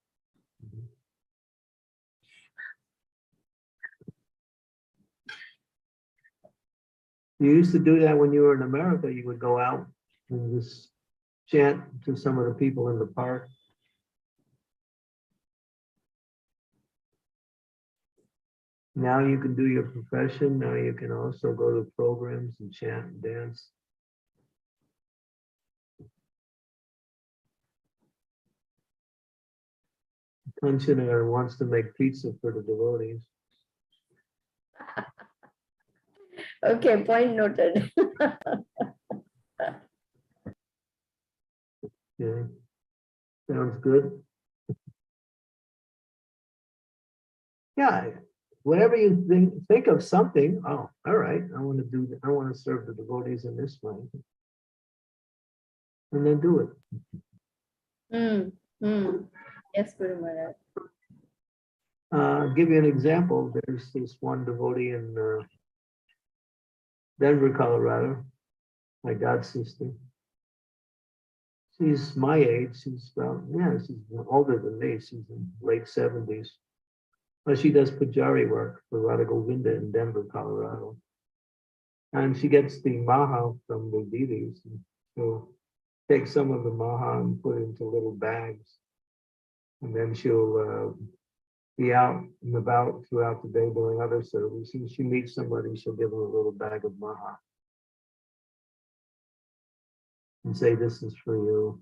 You used to do that when you were in America. You would go out and just chant to some of the people in the park. Now you can do your profession. Now you can also go to programs and chant and dance. Kanchana wants to make pizza for the devotees. Okay, point noted. Yeah, sounds good. Yeah, whenever you think of something, oh, all right, I want to serve the devotees in this way. And then do it. Yes, Guru Maharaj. I'll give you an example. There's this one devotee in Denver, Colorado, my god sister. She's my age. She's she's older than me. She's in late 70s. But she does pujari work for Radha Govinda in Denver, Colorado. And she gets the maha from the deities. And she'll take some of the maha and put it into little bags. And then she'll be out and about throughout the day doing other services. She meets somebody, she'll give them a little bag of maha. And say, this is for you.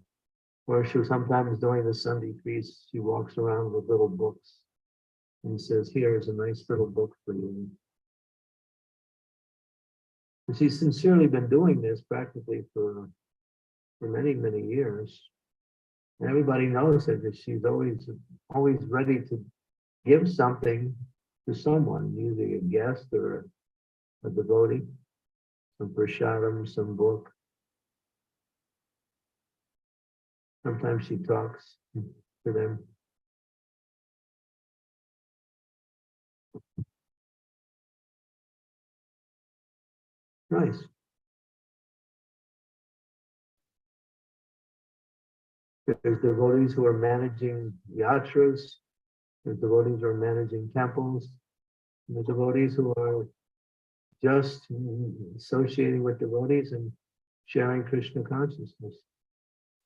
Or she'll sometimes during the Sunday feast, she walks around with little books and says, here's a nice little book for you. And she's sincerely been doing this practically for many, many years. And everybody knows her that she's always ready to give something to someone, usually a guest or a devotee, some prashadam, some book. Sometimes she talks to them. Nice. There's devotees who are managing yatras. There's devotees who are managing temples. And the devotees who are just associating with devotees and sharing Krishna consciousness.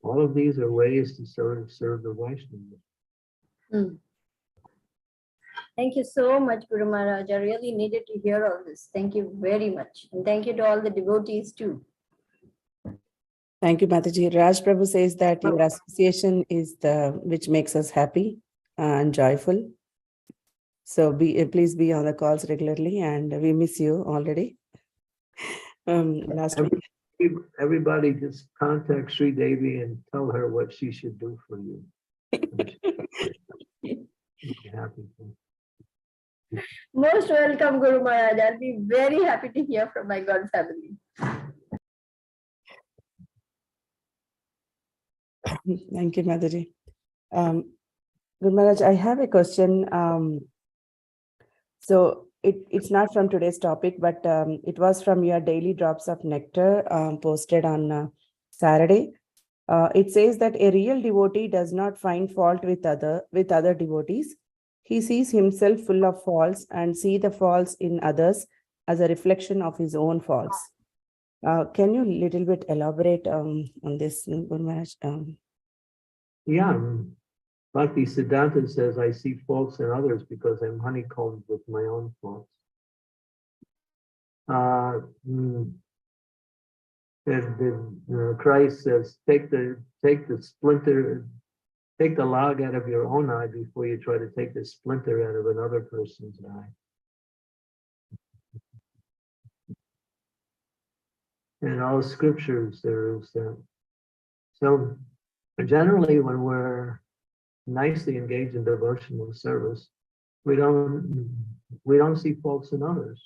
All of these are ways to serve the Vaishnavas. Thank you so much, Guru Maharaj. I really needed to hear all this. Thank you very much. And thank you to all the devotees too. Thank you, Mataji. Raj Prabhu says that your association is which makes us happy and joyful. So please be on the calls regularly, and we miss you already. Last week. Everybody just contact Sri Devi and tell her what she should do for you. Happy. Most welcome, Guru Maharaj. I'll be very happy to hear from my God family. Thank you, Mataji. Guru Maharaj, I have a question. So it's not from today's topic, but it was from your daily drops of nectar posted on Saturday. It says that a real devotee does not find fault with other devotees. He sees himself full of faults and see the faults in others as a reflection of his own faults. Can you little bit elaborate on this, Guru Maharaj? Yeah, Bhakti Siddhanta says, I see faults in others because I'm honeycombed with my own faults. Christ says, take the log out of your own eye before you try to take the splinter out of another person's eye. In all scriptures, there is that. So generally, when we're nicely engaged in devotional service, we don't see faults in others.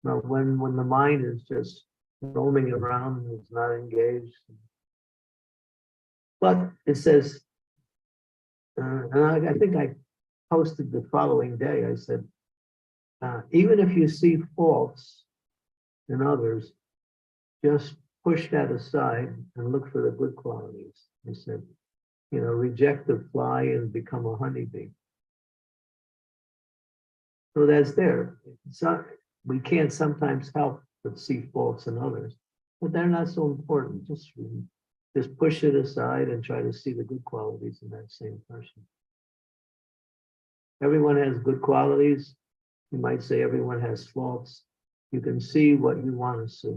But when the mind is just roaming around and is not engaged. But it says, and I think I posted the following day, I said, even if you see faults in others, just push that aside and look for the good qualities. I said, reject the fly and become a honeybee. So that's there. We can't sometimes help but see faults in others, but they're not so important. Just push it aside and try to see the good qualities in that same person. Everyone has good qualities. You might say everyone has faults. You can see what you want to see.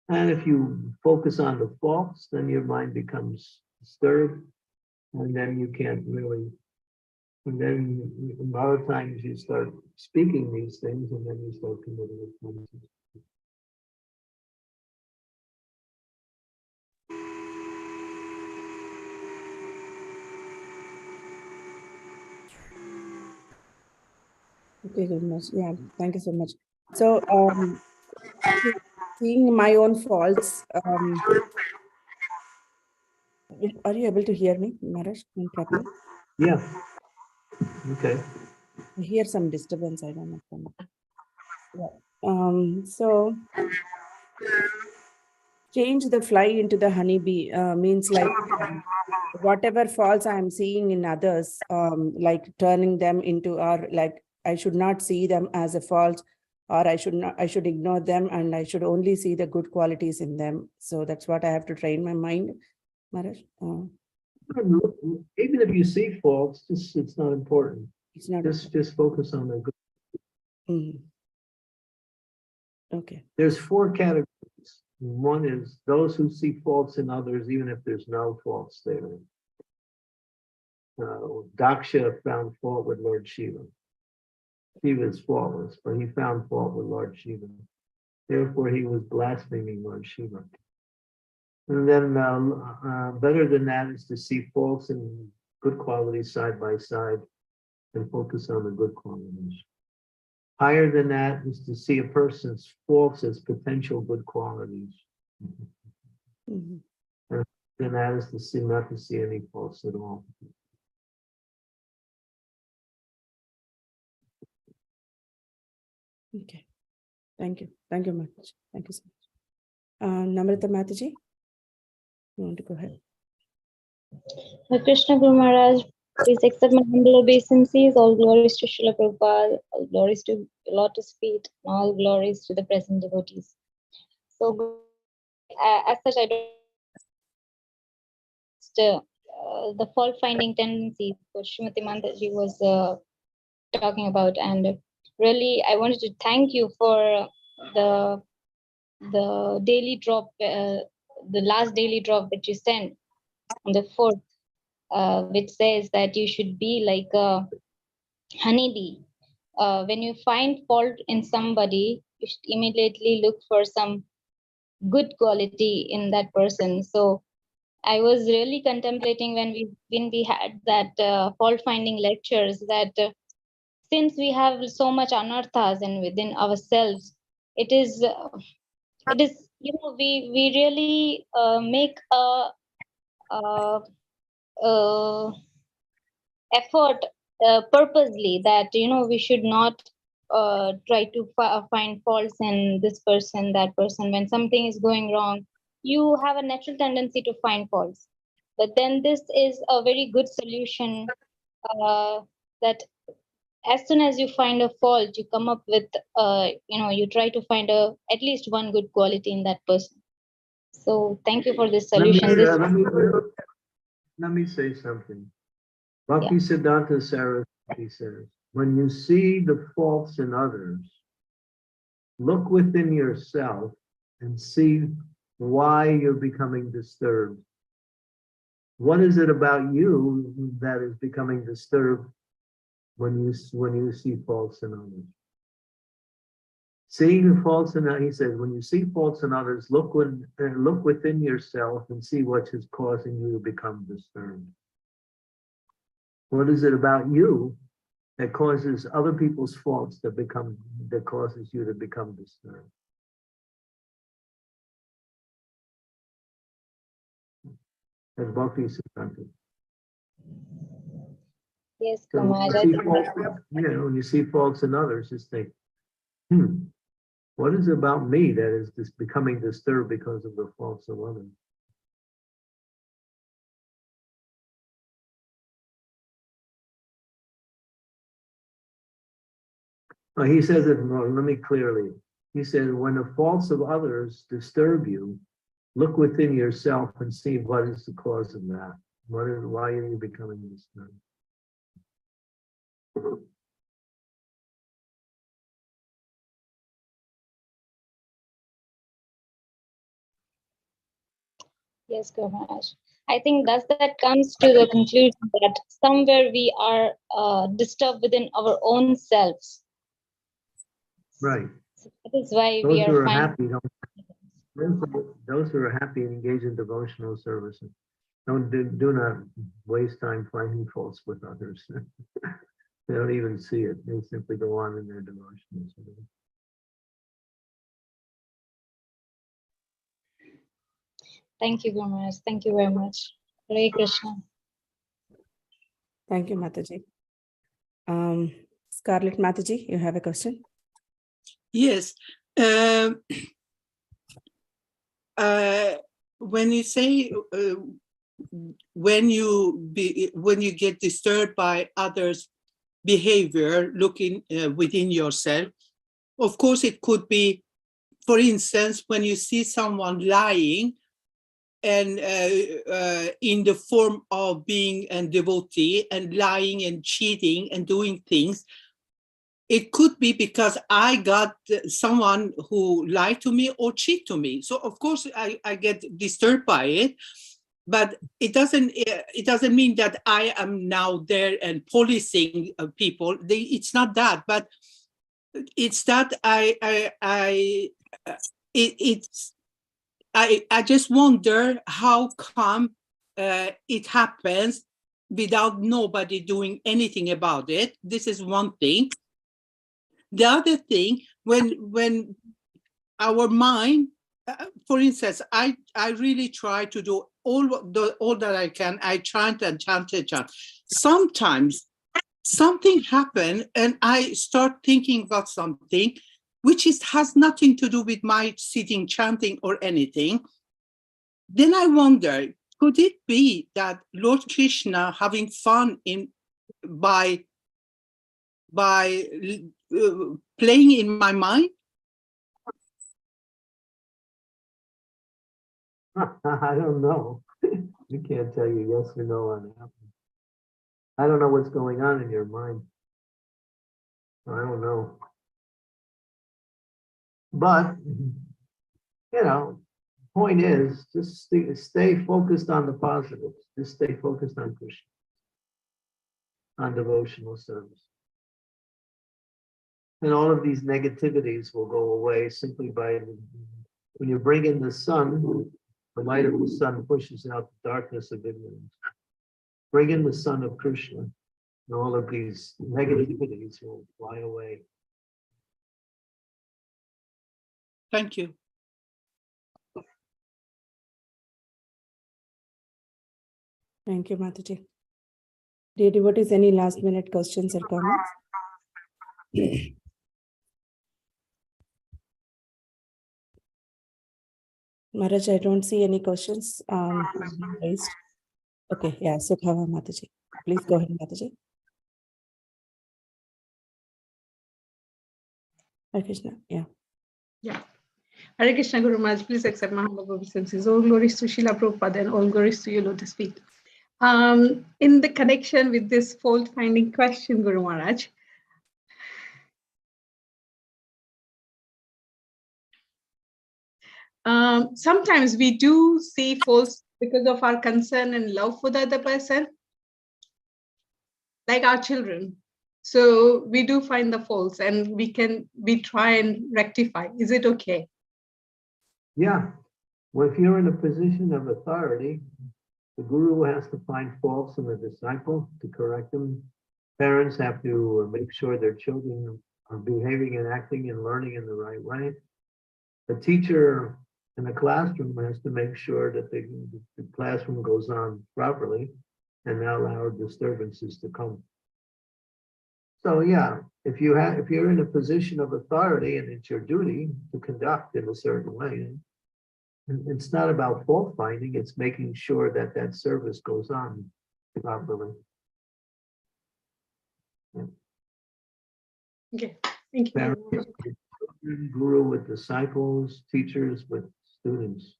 And if you focus on the faults, then your mind becomes disturbed, and then you can't really, and then a lot of times you start speaking these things, and then you start committing offenses. Okay, good much. Yeah, thank you so much. So, seeing my own faults, are you able to hear me, Maharaj, properly? Yeah. Okay. I hear some disturbance. I don't know. Yeah. So change the fly into the honeybee means like whatever faults I am seeing in others, like turning them into, or like I should not see them as a fault, or I should ignore them, and I should only see the good qualities in them. So that's what I have to train my mind, Maharaj. Even if you see faults, it's not important. It's not just focus on the good. Mhm. Okay. There's 4 categories. One is those who see faults in others, even if there's no faults there. Daksha found fault with Lord Shiva. He was faultless, but he found fault with Lord Shiva. Therefore, he was blaspheming Lord Shiva. And then better than that is to see faults and good qualities side by side and focus on the good qualities. Higher than that is to see a person's faults as potential good qualities. Mhm. And then that is to see not to see any faults at all. Okay. Thank you. Thank you, Maharaj. Thank you so much. Namrata Mataji, you want to go ahead? Hare Krishna Guru Maharaj, please accept my humble obeisances. All glories to Srila Prabhupada, all glories to Lotus Feet, and all glories to the present devotees. So, as such, I don't the fault finding tendencies which Srimati Mantaji was talking about, and really, I wanted to thank you for the daily drop, the last daily drop that you sent on the 4th. Which says that you should be like a honeybee. When you find fault in somebody, you should immediately look for some good quality in that person. So I was really contemplating when we had that fault finding lectures that since we have so much anarthas and within ourselves, it is we really make a effort purposely that we should not try to find faults in this person, that person. When something is going wrong, you have a natural tendency to find faults, but then this is a very good solution, that as soon as you find a fault, you come up with you try to find at least one good quality in that person. So thank you for this solution. Let me say something. Bhaktisiddhanta Saraswati says, when you see the faults in others, look within yourself and see why you're becoming disturbed. What is it about you that is becoming disturbed when you see faults in others? Seeing the faults in others, he says, when you see faults in others, look within yourself and see what is causing you to become disturbed. What is it about you that causes other people's faults that causes you to become disturbed? And Bhakti Siddhanta. Yes, So Guru when Maharaj, you I see think faults, when you see faults in others, just think, what is it about me that is just becoming disturbed because of the faults of others? Well, he says it, let me clearly. He says, when the faults of others disturb you, look within yourself and see what is the cause of that. Why are you becoming disturbed? yes, Guru Maharaj. I think that comes to the conclusion that somewhere we are disturbed within our own selves. Right. So that is why Those we who are are finding. happy, those who are happy and engage in devotional service, do not waste time finding faults with others. They don't even see it. They simply go on in their devotional service. Thank you, Guru Maharaj. Thank you very much. Hare Krishna. Thank you, Mataji. Scarlett Mataji, you have a question? Yes. When you say when you get disturbed by others' behavior, looking within yourself, of course, it could be, for instance, when you see someone lying and in the form of being a devotee and lying and cheating and doing things. It could be because I got someone who lied to me or cheat to me. So of course I get disturbed by it, but it doesn't mean that I am now there and policing people. It's not that, but it's that I just wonder how come it happens without nobody doing anything about it. This is one thing. The other thing, when our mind, for instance, I really try to do all that I can. I chant and chant and chant. Sometimes something happens and I start thinking about something which has nothing to do with my sitting chanting or anything. Then I wonder, could it be that Lord Krishna having fun by playing in my mind? I don't know. You can't tell you yes or no on that. I don't know what's going on in your mind. I don't know. But, point is, just stay focused on the positives. Just stay focused on Krishna, on devotional service. And all of these negativities will go away simply by, when you bring in the sun, the light of the sun pushes out the darkness of ignorance. Bring in the sun of Krishna, and all of these negativities will fly away. Thank you. Thank you, Mataji. Dear devotees, any last minute questions or comments? Maharaj, I don't see any questions raised. Okay, yeah, Sukhava Mataji. Please go ahead, Mataji. Hare Krishna, yeah. Yeah. Hare Krishna, Guru Maharaj, please accept my humble obeisances. All glories to Srila Prabhupada and all glories to your lotus feet. In the connection with this fault finding question, Guru Maharaj, sometimes we do see faults because of our concern and love for the other person, like our children. So we do find the faults and we try and rectify. Is it okay? Yeah. Well, if you're in a position of authority, The guru has to find faults in the disciple to correct them. Parents have to make sure their children are behaving and acting and learning in the right way. The teacher in the classroom has to make sure that the classroom goes on properly and not allow disturbances to come. So yeah, if you're in a position of authority and it's your duty to conduct in a certain way, it's not about fault finding, it's making sure that that service goes on properly. Okay, thank you. very Parents much. with children, guru with disciples, teachers with students.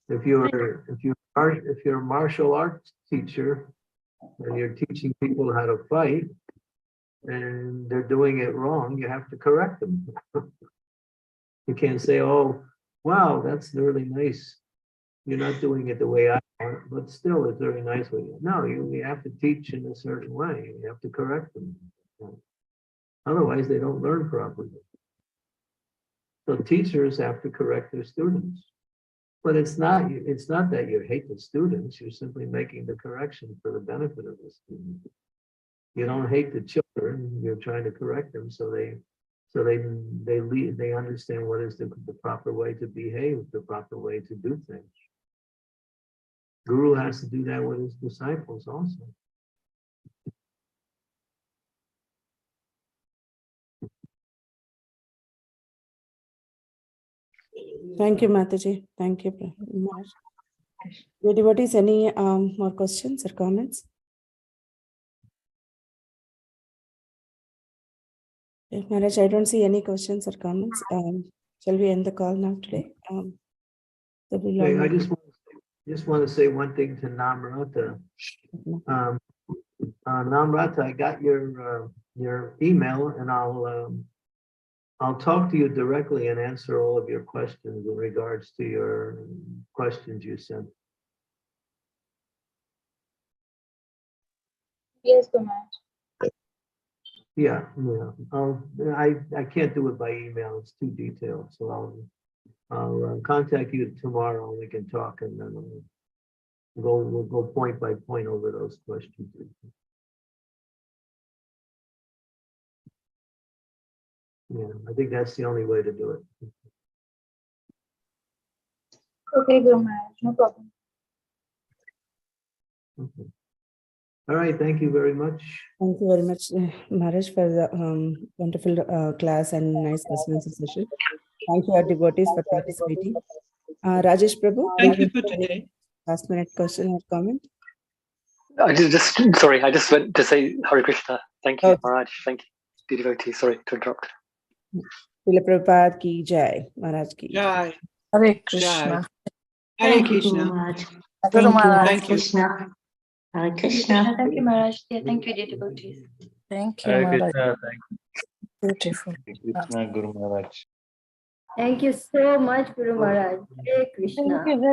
If you're a martial arts teacher and you're teaching people how to fight and they're doing it wrong, you have to correct them. You can't say, oh, wow, that's really nice. You're not doing it the way I want, but still it's very nice with you. No, you have to teach in a certain way. You have to correct them. Otherwise, they don't learn properly. So teachers have to correct their students. But it's not that you hate the students, you're simply making the correction for the benefit of the student. You don't hate the children, you're trying to correct them so they understand what is the proper way to behave, the proper way to do things. Guru has to do that with his disciples also. Thank you, Mataji. Thank you, Maharaj. The devotees, any more questions or comments? Okay, Maharaj, I don't see any questions or comments. Shall we end the call now today? Okay, I just want to say one thing to Namrata. Namrata, I got your email, and I'll talk to you directly and answer all of your questions in regards to your questions you sent. Yes, Guru Maharaj. Yeah. I can't do it by email; it's too detailed. So I'll contact you tomorrow, and we can talk, and then we'll go point by point over those questions. Yeah, I think that's the only way to do it. Okay, Guru Maharaj, no problem. Okay. All right, thank you very much. Thank you very much, Maharaj, for the wonderful class and nice question session. Thank you, our devotees, for participating. Rajesh Prabhu, Thank you for today. last minute question or comment? I just went to say Hare Krishna. Thank you, Okay. Maharaj. Thank you, devotee. Sorry to interrupt. Srila Prabhupada ki jai, Maharaj ki jai. Jai. Hare Jai. Krishna. Hare Thank you, Krishna. Guru Maharaj. Guru Thank you, Maharaj. Thank you. Krishna. Hare Krishna. Thank you, Maharaj. Yeah, thank you, dear devotees. Thank you, Hare Maharaj. Krishna, thank Beautiful. you, Krishna Guru Maharaj. Thank you so much, Guru Maharaj. Hare Thank Krishna. you very